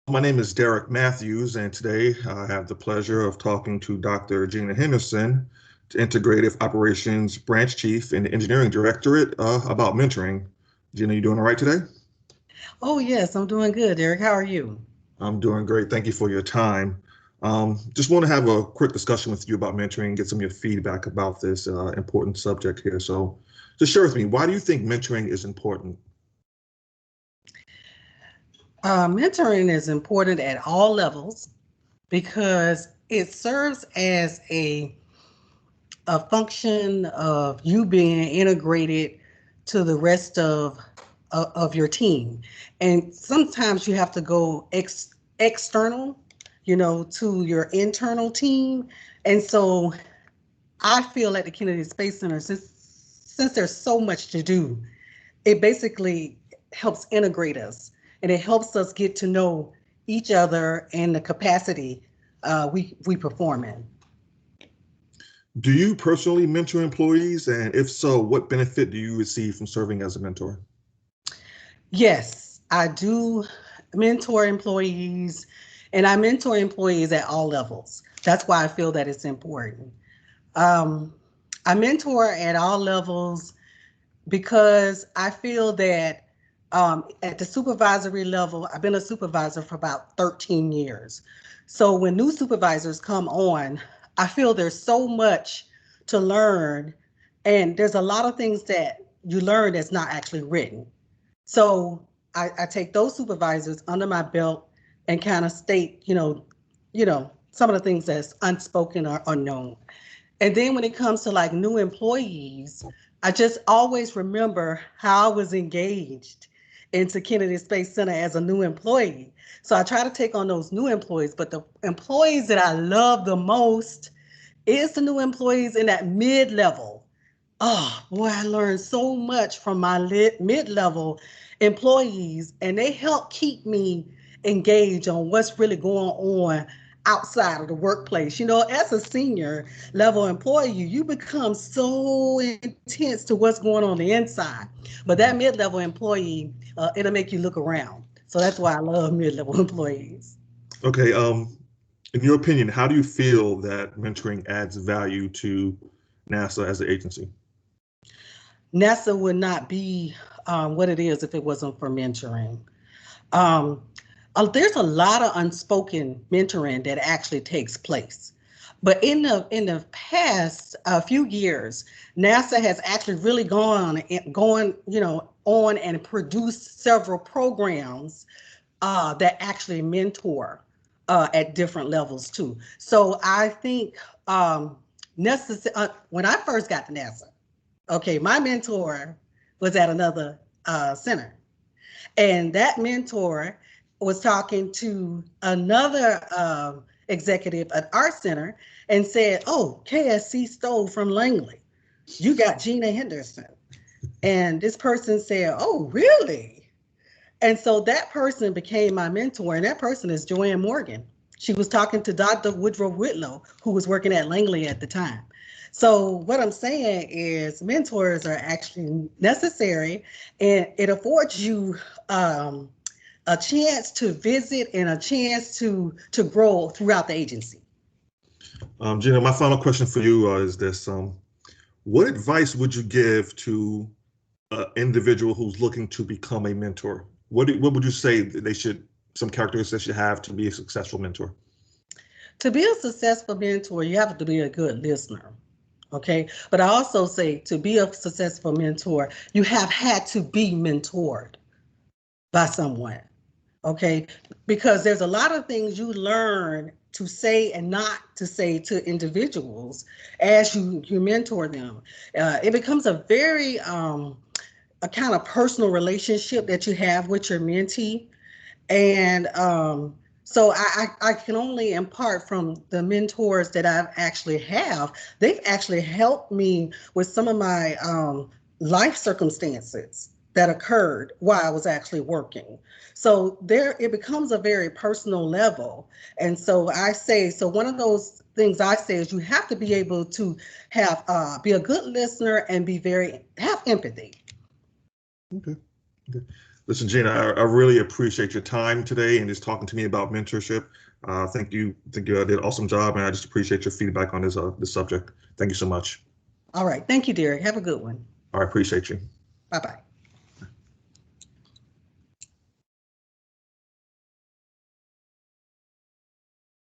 My name is Derek Matthews, and today I have the pleasure of talking to Dr. Gena Henderson, Integrative Operations Branch Chief in the Engineering Directorate, about mentoring. Gena, you doing all right today? Oh, yes, I'm doing good, Derek. How are you? I'm doing great. Thank you for your time. Just want to have a quick discussion with you about mentoring, get some of your feedback about this important subject here. So, just share with me, why do you think mentoring is important? Mentoring is important at all levels because it serves as a function of you being integrated to the rest of your team. And sometimes you have to go external, to your internal team. And so I feel at the Kennedy Space Center, since there's so much to do, it basically helps integrate us and it helps us get to know each other and the capacity we perform in. Do you personally mentor employees? And if so, what benefit do you receive from serving as a mentor? Yes, I do mentor employees, and I mentor employees at all levels. That's why I feel that it's important. Um, I mentor at all levels because I feel that at the supervisory level, I've been a supervisor for about 13 years. So when new supervisors come on, I feel there's so much to learn, and there's a lot of things that you learn that's not actually written. So I take those supervisors under my belt and kind of state, some of the things that's unspoken or unknown. And then when it comes to like new employees, I just always remember how I was engaged into Kennedy Space Center as a new employee. So I try to take on those new employees, but the employees that I love the most is the new employees in that mid level. Oh boy, I learned so much from my mid level employees, and they help keep me engaged on what's really going on outside of the workplace. As a senior level employee, you become so intense to what's going on the inside. But that Mhm. mid level employee, it'll make you look around. So that's why I love mid level employees. Okay, in your opinion, how do you feel that mentoring adds value to NASA as an agency? NASA would not be what it is if it wasn't for mentoring. Um, there's a lot of unspoken mentoring that actually takes place. But in the past few years, NASA has actually really on and produced several programs that actually mentor at different levels too. So I think when I first got to NASA, okay, my mentor was at another center, and that mentor was talking to another executive at our center and said, "Oh, KSC stole from Langley. You got Gena Henderson." And this person said, "Oh, really?" And so that person became my mentor, and that person is Joanne Morgan. She was talking to Dr. Woodrow Whitlow, who was working at Langley at the time. So what I'm saying is mentors are actually necessary, and it affords you um, a chance to visit and a chance to grow throughout the agency. Gina, my final question for you is this: what advice would you give to an individual who's looking to become a mentor? What would you say that some characteristics they should have to be a successful mentor? To be a successful mentor, you have to be a good listener. Okay. But I also say to be a successful mentor, you have had to be mentored by someone. Okay. Because there's a lot of things you learn to say and not to say to individuals as you mentor them. It becomes a kind of personal relationship that you have with your mentee. And so I can only impart from the mentors that I've actually have. They've actually helped me with some of my life circumstances that occurred while I was actually working. So there, it becomes a very personal level. And so I say, so one of those things I say is you have to be able to have be a good listener and be very have empathy. Okay. Okay. Listen, Gena, I really appreciate your time today and just talking to me about mentorship. I think you did an awesome job, and I just appreciate your feedback on this subject. Thank you so much. All right. Thank you, Derek. Have a good one. I appreciate you. Bye-bye.